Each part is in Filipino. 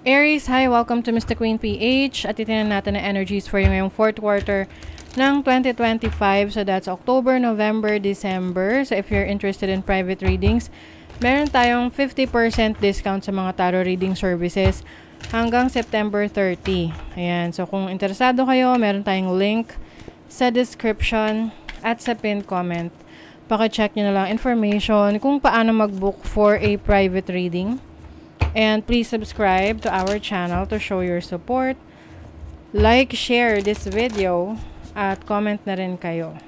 Aries, hi! Welcome to Mr. Queen PH at itinan natin ang energies for yung ngayong fourth quarter ng 2025. So that's October, November, December. So if you're interested in private readings, meron tayong 50% discount sa mga tarot reading services hanggang September 30. Ayan. So kung interesado kayo, meron tayong link sa description at sa pinned comment. Paki-check nyo na lang information kung paano mag-book for a private reading. And please subscribe to our channel to show your support. Like, share this video at comment na rin kayo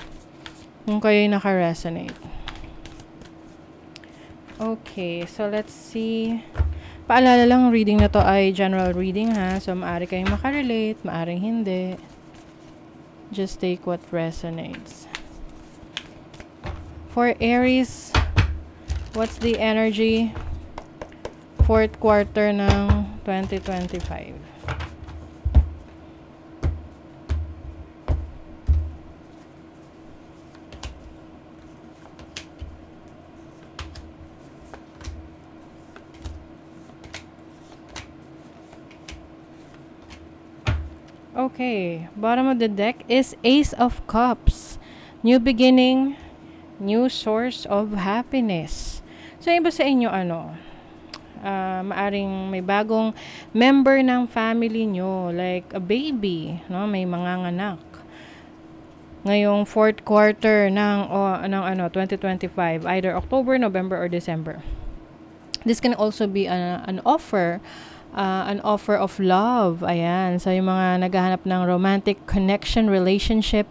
kung kayo'y naka-resonate. Okay, so let's see. Paalala lang, reading na to ay general reading ha. So maaari kayong makarelate, maaring hindi. Just take what resonates. For Aries, what's the energy fourth quarter ng 2025? Okay, bottom of the deck is Ace of Cups. New beginning, new source of happiness. So, iba sa inyo maaring may bagong member ng family nyo, like a baby, no? May manganganak. Ngayong fourth quarter ng 2025, either October, November, or December. This can also be an offer of love. Ayan. So, yung mga naghahanap ng romantic connection, relationship,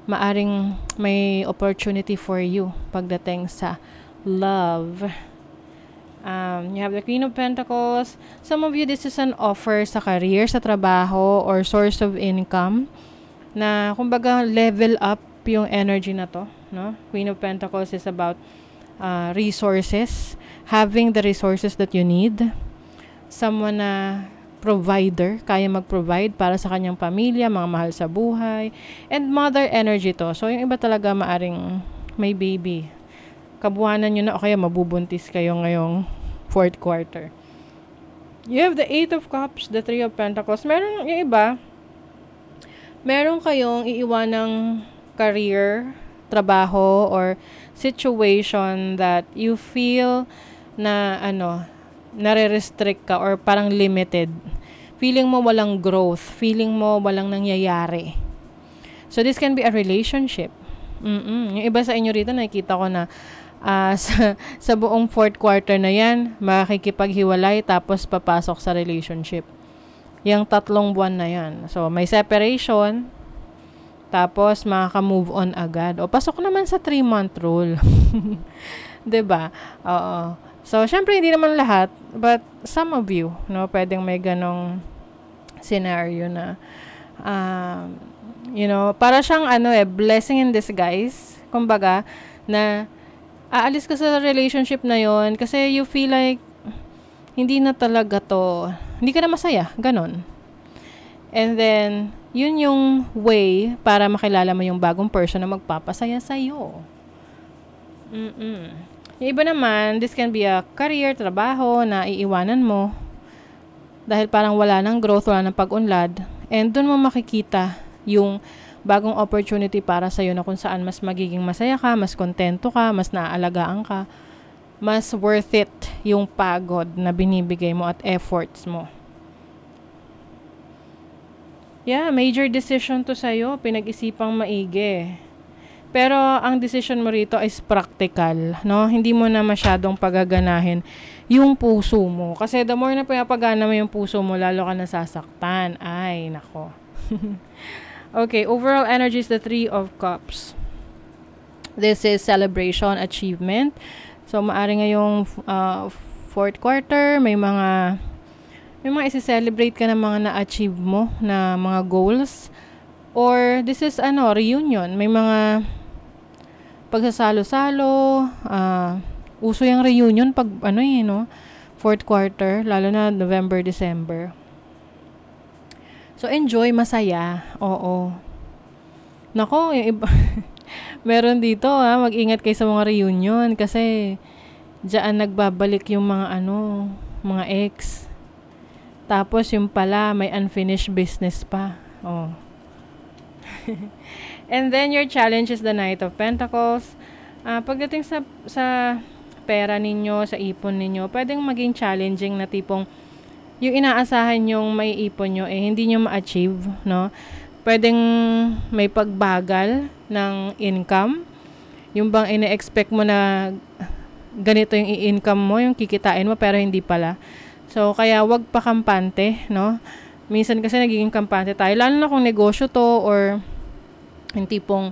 maaring may opportunity for you pagdating sa love. You have the Queen of Pentacles. Some of you, this is an offer sa career, sa trabaho, or source of income na kumbaga level up yung energy na to, no? Queen of Pentacles is about resources, having the resources that you need. Someone na provider, kaya mag-provide para sa kanyang pamilya, mga mahal sa buhay, and mother energy to. So yung iba talaga maaring may baby, kabuhanan nyo na o kaya mabubuntis kayo ngayong fourth quarter. You have the Eight of Cups, the Three of Pentacles. Meron yung iba, meron kayong iiwanang career, trabaho, or situation that you feel na nare-restrict ka or parang limited. Feeling mo walang growth, feeling mo walang nangyayari. So this can be a relationship. Yung iba sa inyo rito, nakikita ko na sa buong fourth quarter na yan, makikipaghiwalay tapos papasok sa relationship. Yung 3 buwan na yan. So, may separation, tapos makaka-move on agad. O, pasok naman sa 3-month rule. Diba? Oo. So, syempre, hindi naman lahat, but some of you, no, pwedeng may ganong scenario na, para siyang blessing in disguise. Kumbaga, na aalis ka sa relationship na yon kasi you feel like hindi na talaga to, hindi ka na masaya, ganon. And then, yun yung way para makilala mo yung bagong person na magpapasaya sa'yo. Yung iba naman, this can be a career, trabaho na iiwanan mo dahil parang wala ng growth, wala ng pag-unlad, and dun mo makikita yung bagong opportunity para sa'yo na kung saan mas magiging masaya ka, mas kontento ka, mas naaalagaan ka, mas worth it yung pagod na binibigay mo at efforts mo. Yeah, major decision to sa'yo, pinag-isipang maigi. Pero ang decision mo rito is practical, no? Hindi mo na masyadong pagaganahin yung puso mo. Kasi the more na pinapagana mo yung puso mo, lalo ka nasasaktan. Ay, nako. Okay, overall energy is the Three of Cups. This is celebration, achievement. So, maari ngayong fourth quarter, may mga isi-celebrate ka na mga na-achieve mo na mga goals. Or, this is reunion. May mga pagsasalo-salo. Uso yung reunion pag, fourth quarter, lalo na November, December. So, enjoy, masaya. Oo. Nako, yung iba, meron dito mag-ingat kayo sa mga reunion kasi diyan nagbabalik yung mga mga ex. Tapos yung pala, may unfinished business pa. Oh. And then your challenge is the Knight of Pentacles. Pagdating sa pera ninyo, sa ipon ninyo, pwedeng maging challenging na tipong yung inaasahan yung may ipon nyo hindi nyo ma-achieve, no? Pwedeng may pagbagal ng income. Yung bang ine-expect mo na ganito yung i-income mo, yung kikitain mo, pero hindi pala. So, kaya wag pa kampante, no? Minsan kasi nagiging kampante tayo, lalo na kung negosyo to or yung tipong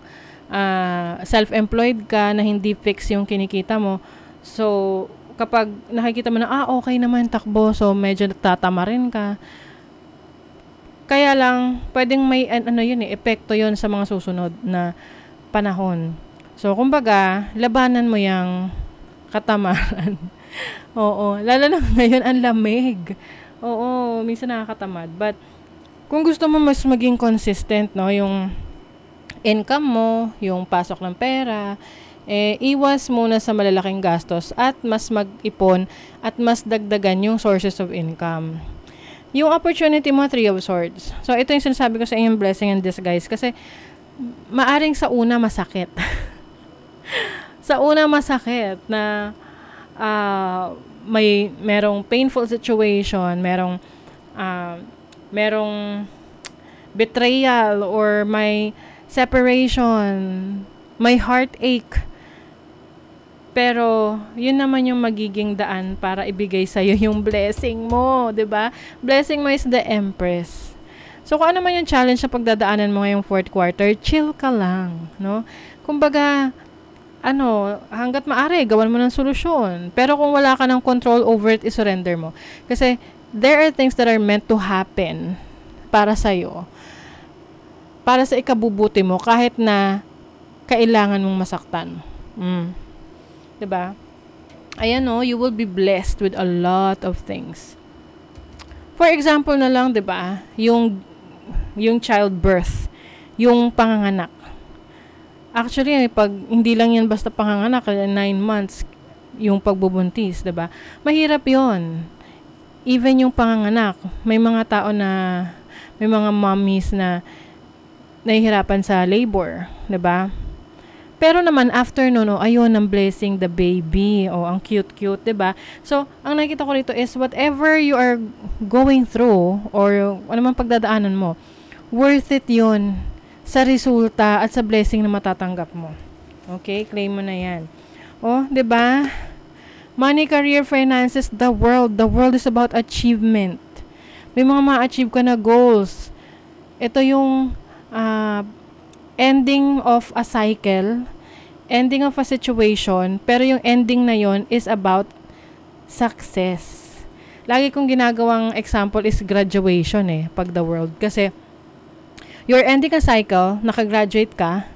self-employed ka na hindi fix yung kinikita mo. So, kapag nakikita mo na, okay naman takbo, so medyo nagtatama ka. Kaya lang, pwedeng may, epekto yun sa mga susunod na panahon. So, kumbaga, labanan mo yung katamaran. Oo, lalo na ngayon, ang lamig. Oo, minsan nakakatamad. But, kung gusto mo mas maging consistent, no, yung income mo, yung pasok ng pera, iwas muna sa malalaking gastos at mas mag-ipon at mas dagdagan yung sources of income. Yung opportunity mo, 3 of Swords. So, ito yung sinasabi ko sa inyong blessing in disguise kasi maaring sa una masakit. Sa una masakit na merong painful situation, merong betrayal or may separation, may heartache. Pero, yun naman yung magiging daan para ibigay sa'yo yung blessing mo, 'di ba? Blessing mo is the Empress. So, kung ano man yung challenge na pagdadaanan mo ngayong 4th quarter, chill ka lang, no? Kumbaga, hanggat maaari, gawan mo ng solusyon. Pero kung wala ka ng control over it, isurrender mo. Kasi, there are things that are meant to happen para sa'yo. Para sa ikabubuti mo, kahit na kailangan mong masaktan. Diba? Ayan you will be blessed with a lot of things. For example na lang, diba? Yung childbirth, yung panganganak. Actually, pag hindi lang yan basta panganganak, 9 months, yung pagbubuntis, diba? Mahirap yon. Even yung panganganak, may mga tao na, may mga mommies na nahihirapan sa labor, diba? Pero naman, after ayun, ang blessing the baby. Ang cute-cute, diba? So, ang nakikita ko rito is, whatever you are going through, or ano man pagdadaanan mo, worth it yun sa resulta at sa blessing na matatanggap mo. Okay? Claim mo na yan. Diba? Money, career, finances, the world. The world is about achievement. May mga ma-achieve ka na goals. Ito yung ending of a cycle, ending of a situation, pero yung ending na yon is about success. Lagi kong ginagawang example is graduation pag the world. Kasi, you're ending a cycle, nakagraduate ka,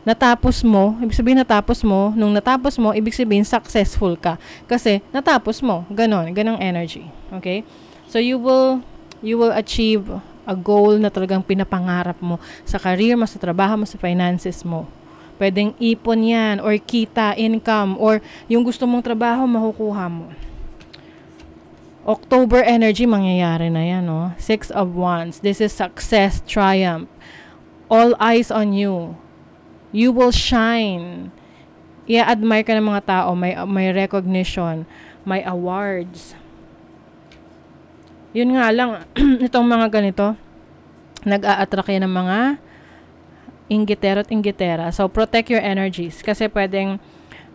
natapos mo, ibig sabihin natapos mo, nung natapos mo, ibig sabihin successful ka. Kasi, natapos mo. Ganong energy. Okay? So, you will achieve a goal na talagang pinapangarap mo sa career mo, sa trabaho mo, sa finances mo. Pwedeng ipon yan, or kita, income, or yung gusto mong trabaho, makukuha mo. October energy, mangyayari na yan, 6 of Wands. This is success, triumph. All eyes on you. You will shine. I-admire ka ng mga tao, may recognition, may awards. Yun nga lang, itong mga ganito, nag-a-attract yan ng mga inggitero at inggitera. So, protect your energies. Kasi pwedeng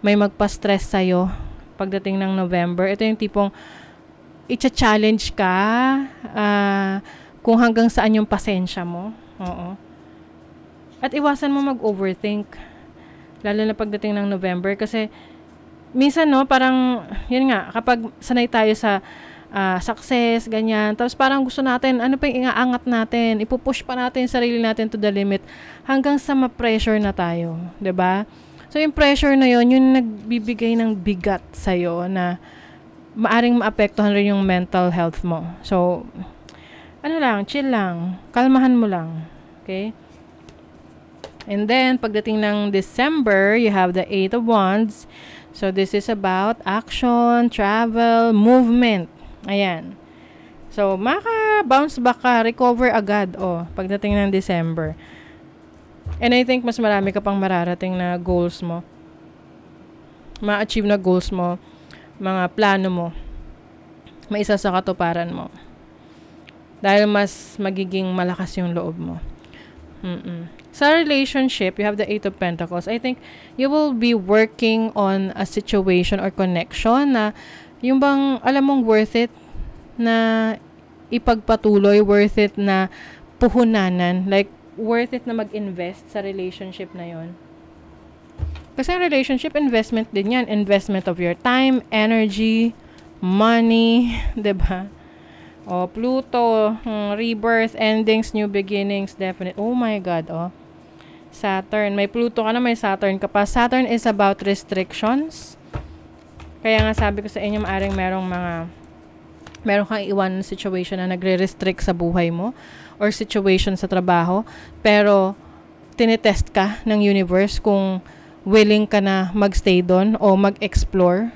may magpa-stress sa'yo pagdating ng November. Ito yung tipong i-challenge ka kung hanggang saan yung pasensya mo. Oo. At iwasan mo mag-overthink. Lalo na pagdating ng November. Kasi, minsan parang, yun nga, kapag sanay tayo sa success, ganyan. Tapos parang gusto natin, ano pa yung iaangat natin? Ipupush pa natin yung sarili natin to the limit hanggang sa ma-pressure na tayo. 'Di ba? So, yung pressure na yon yung nagbibigay ng bigat sa'yo na maaring maapektuhan rin yung mental health mo. So, chill lang. Kalmahan mo lang. Okay? And then, pagdating ng December, you have the 8 of Wands. So, this is about action, travel, movement. Ayan. So, maka-bounce back ka, recover agad, pagdating ng December. And I think mas marami ka pang mararating na goals mo. Ma-achieve na goals mo, mga plano mo, maisa sa katuparan mo. Dahil mas magiging malakas yung loob mo. Sa relationship, you have the Eight of Pentacles. I think you will be working on a situation or connection na yung bang alam mong worth it na ipagpatuloy, worth it na puhunanan, like worth it na mag-invest sa relationship na yon. Kasi relationship, investment din yan. Investment of your time, energy, money, diba? Pluto, rebirth, endings, new beginnings, definite. Oh my God, Saturn. May Pluto ka na, may Saturn ka pa. Saturn is about restrictions. Kaya nga sabi ko sa inyo, maaring meron kang iwan situation na nagre-restrict sa buhay mo or situation sa trabaho. Pero, tinetest ka ng universe kung willing ka na magstay doon o mag-explore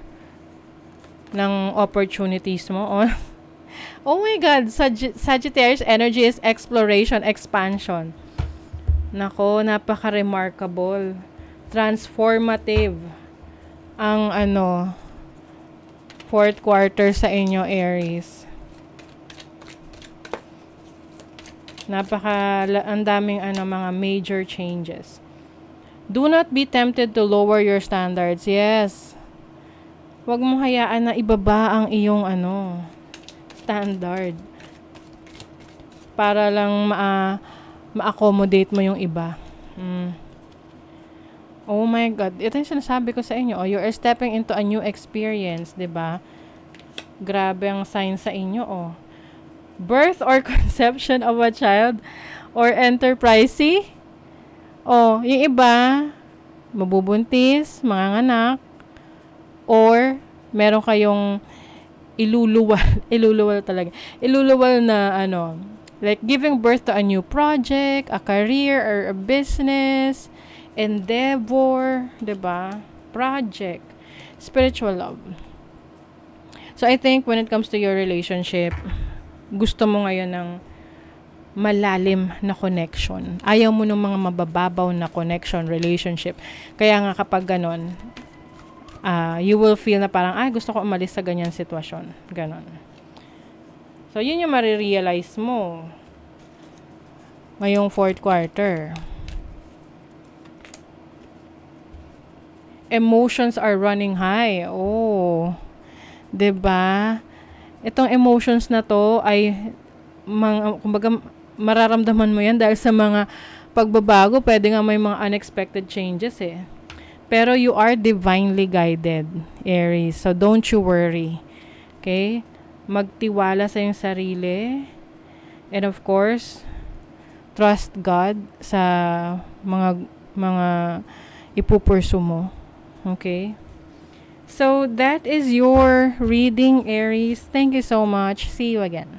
ng opportunities mo. Oh my God, Sagittarius energy is exploration, expansion. Nako, napaka-remarkable. Transformative ang fourth quarter sa inyo, Aries. Ang daming mga major changes. Do not be tempted to lower your standards. Yes. Huwag mo hayaan na ibaba ang iyong standard para lang ma-accommodate mo yung iba. Oh my God. Ito yung sinasabi ko sa inyo. You are stepping into a new experience, diba? Grabe ang sign sa inyo, Birth or conception of a child or enterprising. Yung iba, mabubuntis, manganganak, or meron kayong iluluwal na like giving birth to a new project, a career, or a business, endeavor, diba? Project, spiritual love. So I think when it comes to your relationship, gusto mo ngayon ng malalim na connection. Ayaw mo ng mga mabababaw na connection, relationship. Kaya nga kapag ganon, you will feel na parang, gusto ko umalis sa ganyan sitwasyon. Ganon. So, yun yung marirealize mo ngayong fourth quarter. Emotions are running high. Diba? Itong emotions na to ay kumbaga mararamdaman mo yan dahil sa mga pagbabago. Pwede nga may mga unexpected changes Pero you are divinely guided, Aries. So don't you worry. Okay? Magtiwala sa iyong sarili. And of course, trust God sa mga ipupursu mo. Okay? So that is your reading, Aries. Thank you so much. See you again.